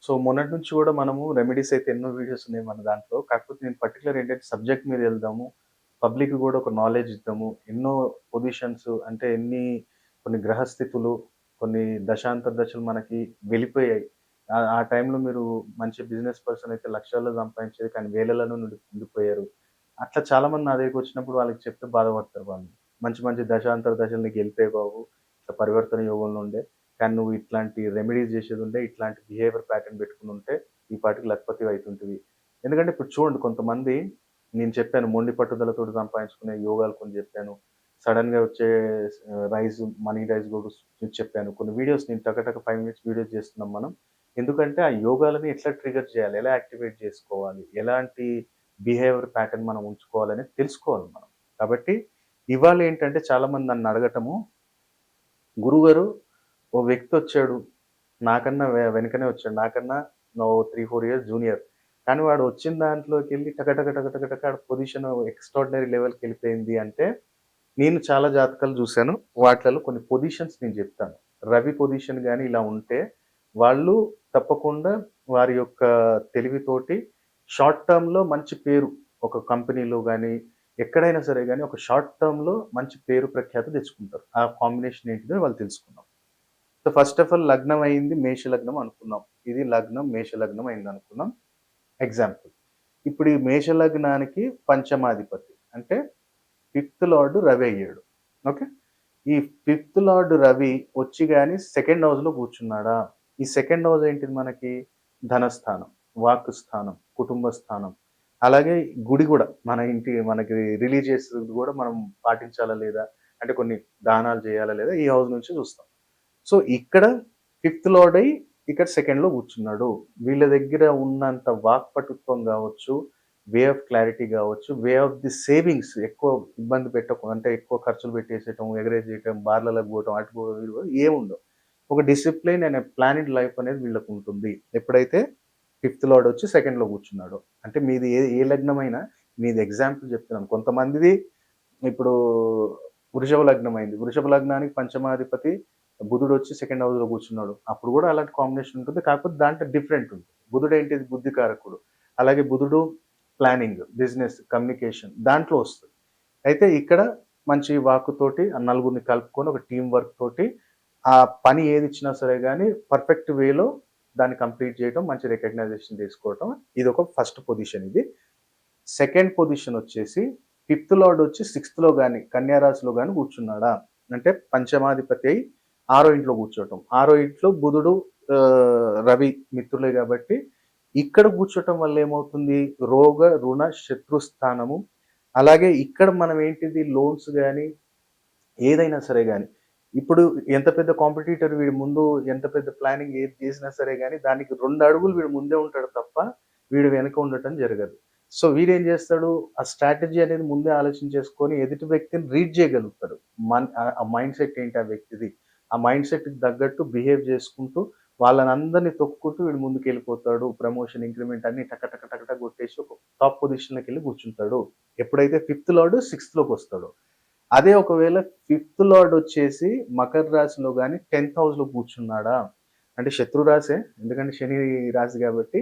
So, మొన్నటి నుంచి గూడా మనము రెమెడీస్ అయితే ఎన్నో వీడియోస్ ఉన్నాయి మన దాంట్లో. కాకపోతే నేను పర్టిక్యులర్ ఏంటంటే సబ్జెక్ట్ మీద ఎళ్దాము. పబ్లిక్‌కి గూడా ఒక నాలెడ్జ్ ఇద్దాము. ఎన్నో పొజిషన్స్ అంటే కొన్ని గ్రహస్థితులు, కొన్ని దశాంతర దశలు మనకి వెళ్ళిపోయాయి. ఆ టైంలో మీరు మంచి బిజినెస్ పర్సన్ అయితే లక్షల్లో సంపాదించేది కానీ వేలలోనే ఉండిపోయారు. అట్లా చాలామంది నా దగ్గరికొచ్చినప్పుడు వాళ్ళకి చెప్తే బాధపడతారు వాళ్ళు. మంచి మంచి దశాంతర దశలు నీకెళ్ళిపోయాయి బాబు. ఇట్లా పరివర్తన యోగంలో ఉండే. కానీ నువ్వు ఇట్లాంటి రెమెడీస్ జేసేదుండే, ఇట్లాంటి బిహేవియర్ ప్యాటర్న్ పెట్టుకొనుంటే, ఈ పాటికి లఖపతివయితుంటివి. ఎందుకంటే ఇప్పుడు చూడండి కొంతమంది నేను చెప్పాను మొండి పట్టుదలతోటి సంపాదించుకునే యోగాలు కొన్ని జెప్పాను. సడెన్‌గా వచ్చే మనీ రైజ్ గూడా చెప్పాను. కొన్ని వీడియోస్ నేను టక టక 5 మినిట్స్ వీడియోస్ జేస్తున్నాం మనం. ఎందుకంటే ఆ యోగాలని ఎట్లా ట్రిగ్గర్ చేయాలి? ఎలా యాక్టివేట్ జేసుకోవాలి? ఎలాంటి బిహేవియర్ ప్యాటర్న్ మనం ఉంచుకోవాలనేది తెలుసుకోవాలి మనం. కాబట్టి ఇవాళేంటంటే చాలామంది నన్నడగటము, గురువుగారు ఓ వ్యక్తొచ్చాడు. నాకన్నా వెనకనే వచ్చాడు. నాకన్నా ఓ 3, 4 ఇయర్స్ జూనియర్. కానీ వాడు వచ్చిన దాంట్లోకెళ్ళి టక టక టక టక టక ఆడ పొజిషన్ ఎక్స్ట్రార్డినరీ లెవెల్‌కెళ్ళిపోయింది అంటే, నేను చాలా జాతకాలు జూసాను. వాటిలలో కొన్ని పొజిషన్స్ నేను జెప్తాను. రవి పొజిషన్ గాని ఇలా ఉంటే, వాళ్ళు తప్పకుండా వారి యొక్క తెలివితోటి షార్ట్ టర్మ్‌లో మంచి పేరు ఒక కంపెనీలో గాని, ఎక్కడైనా సరే గాని ఒక షార్ట్ టర్మ్‌లో మంచి పేరు ప్రఖ్యాతి తెచ్చుకుంటారు. ఆ కాంబినేషన్ ఏంటిదో వాళ్ళు తెలుసుకుందాం. సో, ఫస్ట్ ఆఫ్ ఆల్ లగ్నం అయింది మేష లగ్నం అనుకుందాం. ఇది లగ్నం మేష లగ్నం అయిందనుకుందాం. ఎగ్జాంపుల్. ఇప్పుడు ఈ మేష లగ్నానికి పంచమాధిపతి అంటే ఫిఫ్త్ లార్డ్ రవి అయ్యాడు. ఓకే. ఈ ఫిఫ్త్ లార్డ్ రవి వచ్చి గాని సెకండ్ హౌస్‌లో కూర్చున్నాడా? ఈ సెకండ్ హౌస్ ఏంటిది మనకి? ధనస్థానం, వాక్ స్థానం, కుటుంబ స్థానం. అలాగే గుడి గూడా మనకి రిలీజియస్ గూడా మనం పాటించాలా లేదా? అంటే కొన్ని దానాలు చేయాలా లేదా? ఈ హౌస్ నుంచి చూస్తాం. సో, ఇక్కడ ఫిఫ్త్ లార్డ్ అయ్యి ఇక్కడ సెకండ్‌లో కూర్చున్నాడు. వీళ్ళ దగ్గర ఉన్నంత వాక్పటుత్వం గావచ్చు, వే ఆఫ్ క్లారిటీ గావచ్చు, వే ఆఫ్ ది సేవింగ్స్ ఎక్కువ ఇబ్బంది అంటే ఎక్కువ ఖర్చులు పెట్టేసేయటం, ఎగరేసేయటం, బార్లలోకి పోవటం, అటు పో ఇటు పో ఏముండవు. ఒక డిసిప్లిన్ అండ్ ప్లానెడ్ లైఫ్ అనేది వీళ్ళకుంటుంది. ఎప్పుడైతే ఫిఫ్త్ లార్డ్ వచ్చి సెకండ్‌లో కూర్చున్నాడో. అంటే మీది ఏ లగ్నమైనా మీది ఎగ్జాంపుల్ చెప్తున్నాను. కొంతమందిది ఇప్పుడు వృషభ లగ్నం అయింది. వృషభ లగ్నానికి పంచమాధిపతి బుధుడొచ్చి సెకండ్ హౌస్‌లో కూర్చున్నాడు. అప్పుడు గూడా అలాంటి కాంబినేషన్ ఉంటుంది. కాకపోతే దాంట్లో డిఫరెంట్ ఉంటుంది. బుధుడేంటిది బుద్ధి కారకుడు. అలాగే బుధుడు ప్లానింగ్, బిజినెస్, కమ్యూనికేషన్ దాంట్లో వస్తది. అయితే ఇక్కడ మంచి వాక్కుతోటి ఆ నలుగురిని కలుపుకొని ఒక టీమ్ వర్క్ తోటి ఆ పని ఏదిచ్చినా సరే గాని పర్ఫెక్ట్ వేలో దాన్ని కంప్లీట్ చేయటం, మంచి రికగ్నైజేషన్ తీసుకోవటం ఇదొక ఫస్ట్ పొజిషన్ ఇది. సెకండ్ పొజిషన్ వచ్చేసి ఫిఫ్త్ లార్డ్ వచ్చి సిక్స్త్‌లో గాని, కన్యా రాశిలో గాని కూర్చున్నాడా? అంటే పంచమాధిపతి అయి ఆరో ఇంట్లో కూర్చోవటం. ఆరో ఇంట్లో బుధుడు, రవి మిత్రులే గాబట్టి ఇక్కడ కూర్చోవటం వల్ల ఏమవుతుంది? రోగ, రుణ, శత్రు స్థానము. అలాగే ఇక్కడ మనం ఏంటిది లోన్స్ గాని, ఏదైనా సరే గాని, ఇప్పుడు ఎంత పెద్ద కాంపిటీటర్ వీడి ముందు ఎంత పెద్ద ప్లానింగ్ ఏది చేసినా సరే గాని, దానికి 2 అడుగులు వీడు ముందే ఉంటాడు తప్ప, వీడు వెనక ఉండటం జరగదు. సో, వీడేం చేస్తాడు, ఆ స్ట్రాటజీ అనేది ముందే ఆలోచించేసుకొని ఎదుటి వ్యక్తిని రీడ్ చేయగలుగుతాడు. ఆ మైండ్ సెట్ ఏంటి ఆ వ్యక్తిది. ఆ మైండ్ సెట్‌కి తగ్గట్టు బిహేవ్ చేసుకుంటూ, వాళ్ళనందరిని తొక్కుకుంటూ వీడు ముందుకెళ్ళిపోతాడు. ప్రమోషన్, ఇంక్రిమెంట్ అన్నీ టక టక టక టక కొట్టేసి ఒక టాప్ పొజిషన్‌లోకెళ్ళి కూర్చుంటాడు. ఎప్పుడైతే ఫిఫ్త్ లార్డ్ సిక్స్త్‌లోకొస్తాడో. అదే ఒకవేళ ఫిఫ్త్ లార్డ్ వచ్చేసి మకర రాశిలో గాని 10థ్ హౌస్‌లో కూర్చున్నాడా? అంటే శత్రు రాశే. ఎందుకంటే శని రాశి గాబట్టి.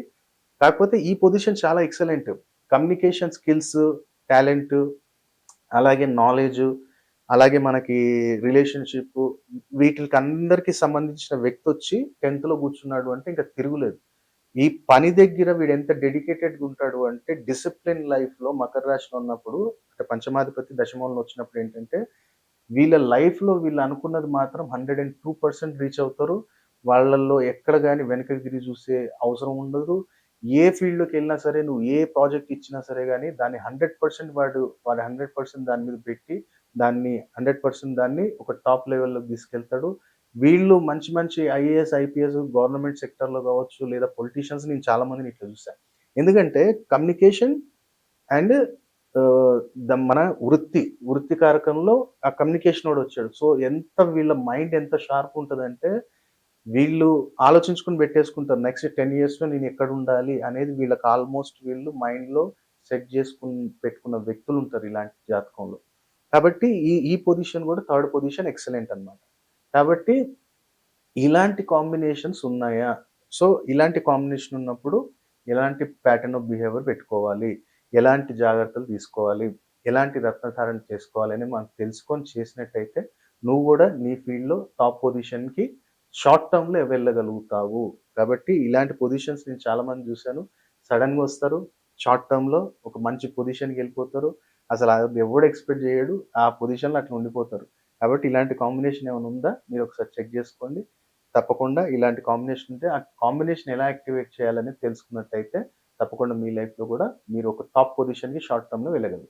కాకపోతే ఈ పొజిషన్ చాలా ఎక్సలెంట్. కమ్యూనికేషన్ స్కిల్స్, టాలెంట్ అలాగే నాలెడ్జ్, అలాగే మనకి రిలేషన్‌షిప్ వీటిలకందరికి సంబంధించిన వ్యక్తొచ్చి 10థ్‌లో కూర్చున్నాడు అంటే ఇంక తిరుగులేదు. ఈ పని దగ్గర వీడెంత డెడికేటెడ్‌గా ఉంటాడు అంటే డిసిప్లిన్ లైఫ్‌లో మకర రాశిలో ఉన్నప్పుడు అంటే పంచమాధిపతి దశమంలో వచ్చినప్పుడు ఏంటంటే వీళ్ళ లైఫ్‌లో వీళ్ళు అనుకున్నది మాత్రం 102% రీచ్ అవుతారు. వాళ్ళల్లో ఎక్కడ గాని వెనకకి తిరిగి చూసే అవసరం ఉండదు. ఏ ఫీల్డ్‌లోకెళ్ళినా సరే, నువ్వు ఏ ప్రాజెక్ట్ ఇచ్చినా సరే గాని, దాన్ని 100% వాడు 100% దాని మీద పెట్టి, దాన్ని 100% దాన్ని ఒక టాప్ లెవెల్‌లోకి తీసుకెళ్తాడు. వీళ్ళు మంచి మంచి ఐఏఎస్, ఐపీఎస్ గవర్నమెంట్ సెక్టార్‌లో కావచ్చు, లేదా పొలిటీషియన్స్ నేను చాలా మందిని ఇట్లా చూసా. ఎందుకంటే కమ్యూనికేషన్ అండ్ మన వృత్తి కారకంలో ఆ కమ్యూనికేషనోడొచ్చాడు. సో, వీళ్ళ మైండ్ ఎంత షార్ప్ ఉంటదంటే, వీళ్ళు ఆలోచించుకొని పెట్టేసుకుంటారు. నెక్స్ట్ 10 ఇయర్స్‌లో నేనెక్కడుండాలి అనేది వీళ్ళు మైండ్‌లో సెట్ పెట్టుకున్న వ్యక్తులుంటారు ఇలాంటి జాతకంలో. కాబట్టి ఈ పొజిషన్ గూడా థర్డ్ పొజిషన్ ఎక్సలెంట్ అన్నమాట. కాబట్టి ఇలాంటి కాంబినేషన్స్ ఉన్నాయా? సో, ఇలాంటి కాంబినేషన్ ఉన్నప్పుడు ఎలాంటి ప్యాటర్న్ ఆఫ్ బిహేవియర్ పెట్టుకోవాలి, ఎలాంటి జాగ్రత్తలు తీసుకోవాలి, ఎలాంటి రత్నధారణ చేసుకోవాలని మనం తెలుసుకొని చేసినట్టయితే, నువ్వు గూడా నీ ఫీల్డ్‌లో టాప్ పొజిషన్‌కి షార్ట్ టర్మ్‌లో వెళ్ళగలుగుతావు. కాబట్టి ఇలాంటి పొజిషన్స్ నేను చాలా మందిని చూసాను. సడెన్‌గా వస్తారు. షార్ట్ టర్మ్‌లో ఒక మంచి పొజిషన్‌కెళ్ళిపోతారు. అసలు అది ఎవడు ఎక్స్‌పెక్ట్ చేయడు. ఆ పొజిషన్‌లో అట్లా ఉండిపోతారు. కాబట్టి ఇలాంటి కాంబినేషన్ ఏమైనా ఉందా? మీరొకసారి చెక్ జేసుకోండి. తప్పకుండా ఇలాంటి కాంబినేషన్ ఉంటే, ఆ కాంబినేషన్ ఎలా యాక్టివేట్ చేయాలనేది తెలుసుకున్నట్టయితే, తప్పకుండా మీ లైఫ్‌లో గూడా మీరు ఒక టాప్ పొజిషన్‌కి షార్ట్ టర్మ్‌లో వెళ్ళగలరు.